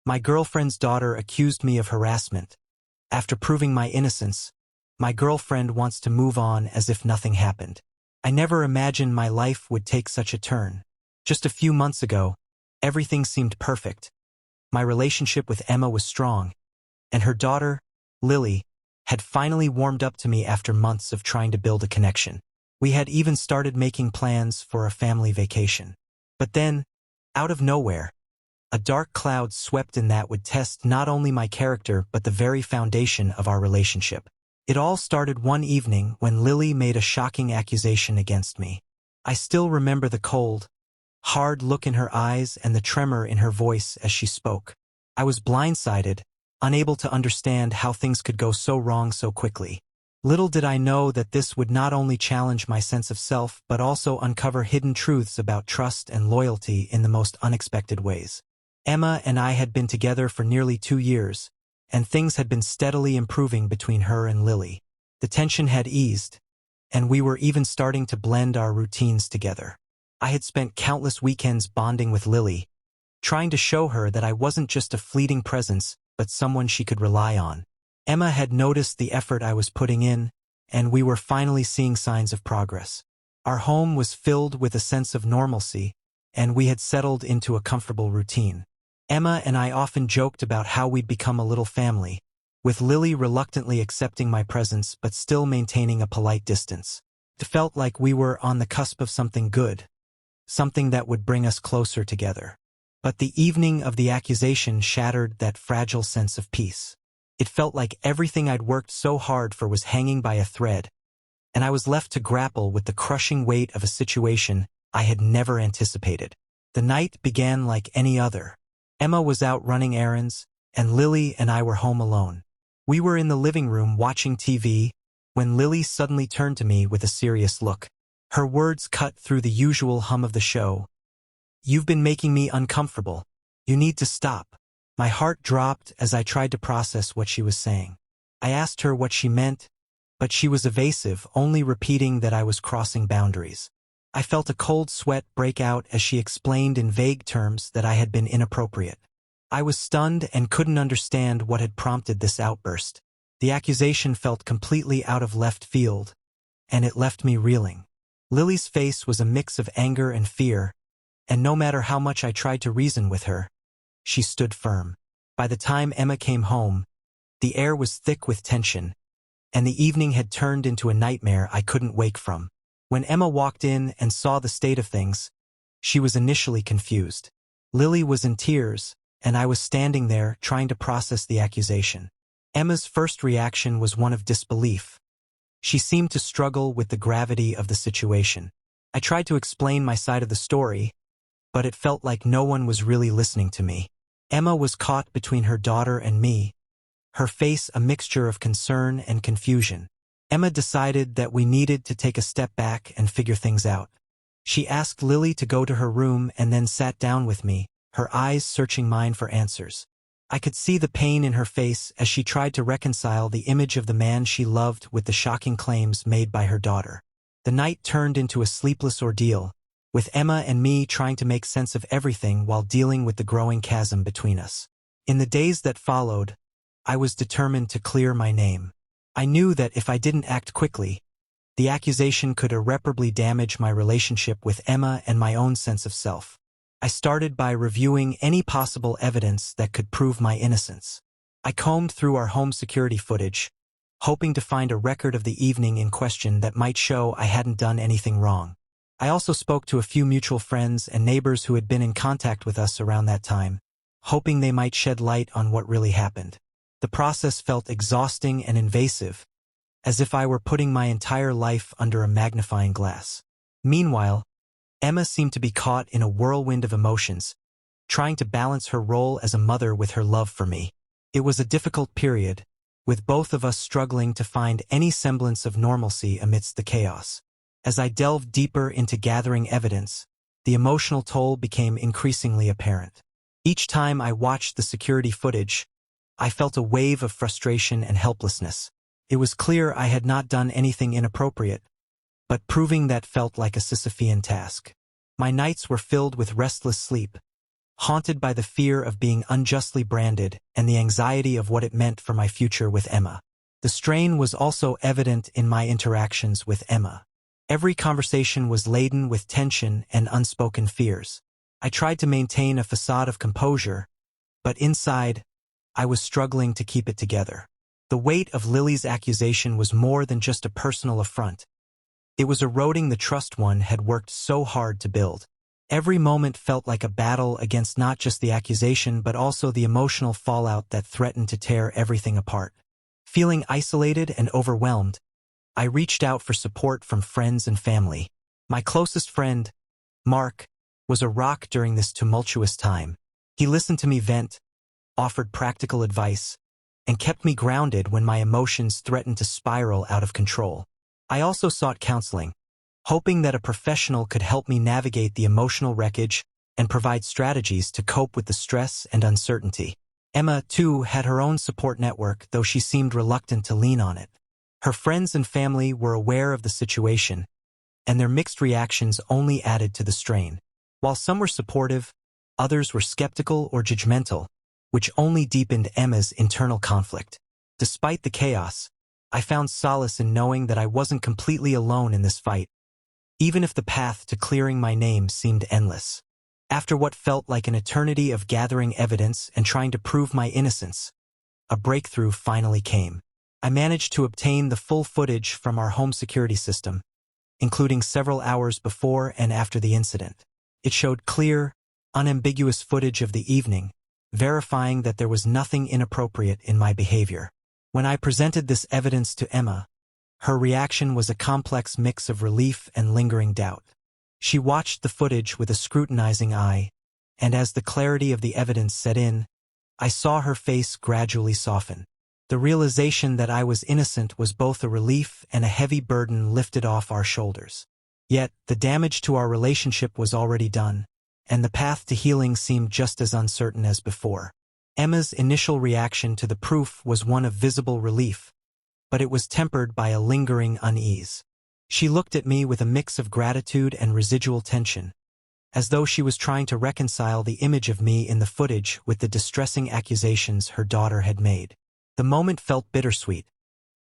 My girlfriend's daughter accused me of harassment. After proving my innocence, my girlfriend wants to move on as if nothing happened. I never imagined my life would take such a turn. Just a few months ago, everything seemed perfect. My relationship with Emma was strong, and her daughter, Lily, had finally warmed up to me after months of trying to build a connection. We had even started making plans for a family vacation. But then, out of nowhere, a dark cloud swept in that would test not only my character but the very foundation of our relationship. It all started one evening when Lily made a shocking accusation against me. I still remember the cold, hard look in her eyes and the tremor in her voice as she spoke. I was blindsided, unable to understand how things could go so wrong so quickly. Little did I know that this would not only challenge my sense of self but also uncover hidden truths about trust and loyalty in the most unexpected ways. Emma and I had been together for nearly 2 years, and things had been steadily improving between her and Lily. The tension had eased, and we were even starting to blend our routines together. I had spent countless weekends bonding with Lily, trying to show her that I wasn't just a fleeting presence, but someone she could rely on. Emma had noticed the effort I was putting in, and we were finally seeing signs of progress. Our home was filled with a sense of normalcy, and we had settled into a comfortable routine. Emma and I often joked about how we'd become a little family, with Lily reluctantly accepting my presence but still maintaining a polite distance. It felt like we were on the cusp of something good, something that would bring us closer together. But the evening of the accusation shattered that fragile sense of peace. It felt like everything I'd worked so hard for was hanging by a thread, and I was left to grapple with the crushing weight of a situation I had never anticipated. The night began like any other. Emma was out running errands, and Lily and I were home alone. We were in the living room watching TV when Lily suddenly turned to me with a serious look. Her words cut through the usual hum of the show. "You've been making me uncomfortable. You need to stop." My heart dropped as I tried to process what she was saying. I asked her what she meant, but she was evasive, only repeating that I was crossing boundaries. I felt a cold sweat break out as she explained in vague terms that I had been inappropriate. I was stunned and couldn't understand what had prompted this outburst. The accusation felt completely out of left field, and it left me reeling. Lily's face was a mix of anger and fear, and no matter how much I tried to reason with her, she stood firm. By the time Emma came home, the air was thick with tension, and the evening had turned into a nightmare I couldn't wake from. When Emma walked in and saw the state of things, she was initially confused. Lily was in tears, and I was standing there trying to process the accusation. Emma's first reaction was one of disbelief. She seemed to struggle with the gravity of the situation. I tried to explain my side of the story, but it felt like no one was really listening to me. Emma was caught between her daughter and me, her face a mixture of concern and confusion. Emma decided that we needed to take a step back and figure things out. She asked Lily to go to her room and then sat down with me, her eyes searching mine for answers. I could see the pain in her face as she tried to reconcile the image of the man she loved with the shocking claims made by her daughter. The night turned into a sleepless ordeal, with Emma and me trying to make sense of everything while dealing with the growing chasm between us. In the days that followed, I was determined to clear my name. I knew that if I didn't act quickly, the accusation could irreparably damage my relationship with Emma and my own sense of self. I started by reviewing any possible evidence that could prove my innocence. I combed through our home security footage, hoping to find a record of the evening in question that might show I hadn't done anything wrong. I also spoke to a few mutual friends and neighbors who had been in contact with us around that time, hoping they might shed light on what really happened. The process felt exhausting and invasive, as if I were putting my entire life under a magnifying glass. Meanwhile, Emma seemed to be caught in a whirlwind of emotions, trying to balance her role as a mother with her love for me. It was a difficult period, with both of us struggling to find any semblance of normalcy amidst the chaos. As I delved deeper into gathering evidence, the emotional toll became increasingly apparent. Each time I watched the security footage, I felt a wave of frustration and helplessness. It was clear I had not done anything inappropriate, but proving that felt like a Sisyphean task. My nights were filled with restless sleep, haunted by the fear of being unjustly branded and the anxiety of what it meant for my future with Emma. The strain was also evident in my interactions with Emma. Every conversation was laden with tension and unspoken fears. I tried to maintain a facade of composure, but inside, I was struggling to keep it together. The weight of Lily's accusation was more than just a personal affront. It was eroding the trust one had worked so hard to build. Every moment felt like a battle against not just the accusation but also the emotional fallout that threatened to tear everything apart. Feeling isolated and overwhelmed, I reached out for support from friends and family. My closest friend, Mark, was a rock during this tumultuous time. He listened to me vent, offered practical advice, and kept me grounded when my emotions threatened to spiral out of control. I also sought counseling, hoping that a professional could help me navigate the emotional wreckage and provide strategies to cope with the stress and uncertainty. Emma, too, had her own support network, though she seemed reluctant to lean on it. Her friends and family were aware of the situation, and their mixed reactions only added to the strain. While some were supportive, others were skeptical or judgmental, which only deepened Emma's internal conflict. Despite the chaos, I found solace in knowing that I wasn't completely alone in this fight, even if the path to clearing my name seemed endless. After what felt like an eternity of gathering evidence and trying to prove my innocence, a breakthrough finally came. I managed to obtain the full footage from our home security system, including several hours before and after the incident. It showed clear, unambiguous footage of the evening, verifying that there was nothing inappropriate in my behavior. When I presented this evidence to Emma, her reaction was a complex mix of relief and lingering doubt. She watched the footage with a scrutinizing eye, and as the clarity of the evidence set in, I saw her face gradually soften. The realization that I was innocent was both a relief and a heavy burden lifted off our shoulders. Yet, the damage to our relationship was already done, and the path to healing seemed just as uncertain as before. Emma's initial reaction to the proof was one of visible relief, but it was tempered by a lingering unease. She looked at me with a mix of gratitude and residual tension, as though she was trying to reconcile the image of me in the footage with the distressing accusations her daughter had made. The moment felt bittersweet.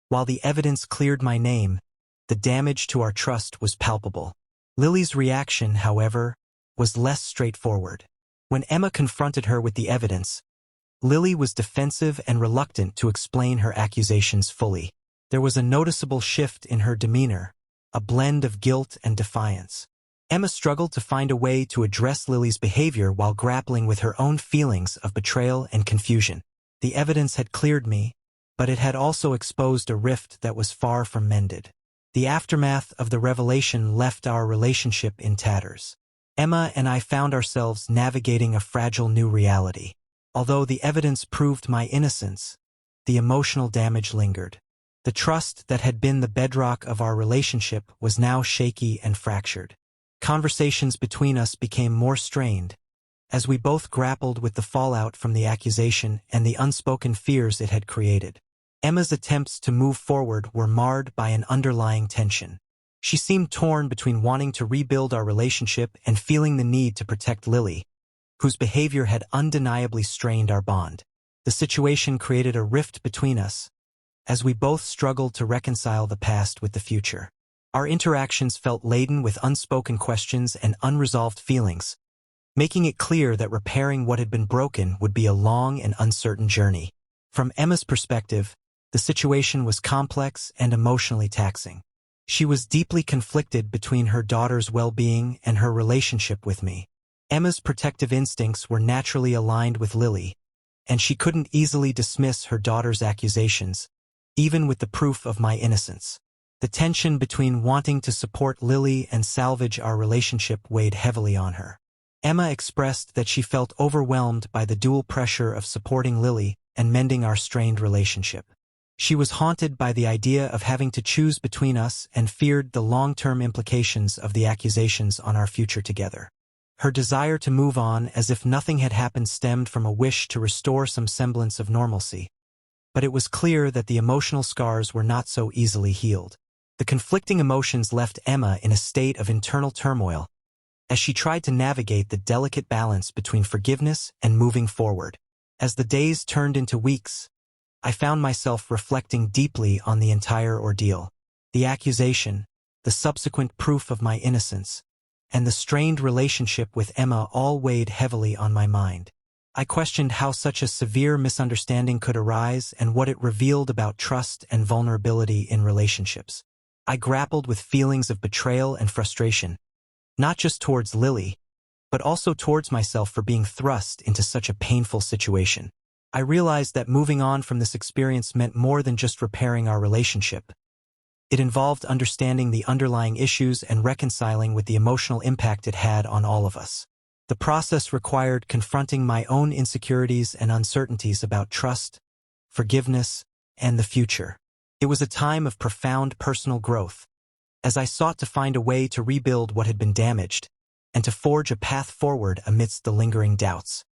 While the evidence cleared my name, the damage to our trust was palpable. Lily's reaction, however, was less straightforward. When Emma confronted her with the evidence, Lily was defensive and reluctant to explain her accusations fully. There was a noticeable shift in her demeanor, a blend of guilt and defiance. Emma struggled to find a way to address Lily's behavior while grappling with her own feelings of betrayal and confusion. The evidence had cleared me, but it had also exposed a rift that was far from mended. The aftermath of the revelation left our relationship in tatters. Emma and I found ourselves navigating a fragile new reality. Although the evidence proved my innocence, the emotional damage lingered. The trust that had been the bedrock of our relationship was now shaky and fractured. Conversations between us became more strained, as we both grappled with the fallout from the accusation and the unspoken fears it had created. Emma's attempts to move forward were marred by an underlying tension. She seemed torn between wanting to rebuild our relationship and feeling the need to protect Lily, whose behavior had undeniably strained our bond. The situation created a rift between us, as we both struggled to reconcile the past with the future. Our interactions felt laden with unspoken questions and unresolved feelings, making it clear that repairing what had been broken would be a long and uncertain journey. From Emma's perspective, the situation was complex and emotionally taxing. She was deeply conflicted between her daughter's well-being and her relationship with me. Emma's protective instincts were naturally aligned with Lily, and she couldn't easily dismiss her daughter's accusations, even with the proof of my innocence. The tension between wanting to support Lily and salvage our relationship weighed heavily on her. Emma expressed that she felt overwhelmed by the dual pressure of supporting Lily and mending our strained relationship. She was haunted by the idea of having to choose between us and feared the long-term implications of the accusations on our future together. Her desire to move on as if nothing had happened stemmed from a wish to restore some semblance of normalcy. But it was clear that the emotional scars were not so easily healed. The conflicting emotions left Emma in a state of internal turmoil, as she tried to navigate the delicate balance between forgiveness and moving forward. As the days turned into weeks, I found myself reflecting deeply on the entire ordeal. The accusation, the subsequent proof of my innocence, and the strained relationship with Emma all weighed heavily on my mind. I questioned how such a severe misunderstanding could arise and what it revealed about trust and vulnerability in relationships. I grappled with feelings of betrayal and frustration, not just towards Lily, but also towards myself for being thrust into such a painful situation. I realized that moving on from this experience meant more than just repairing our relationship. It involved understanding the underlying issues and reconciling with the emotional impact it had on all of us. The process required confronting my own insecurities and uncertainties about trust, forgiveness, and the future. It was a time of profound personal growth, as I sought to find a way to rebuild what had been damaged and to forge a path forward amidst the lingering doubts.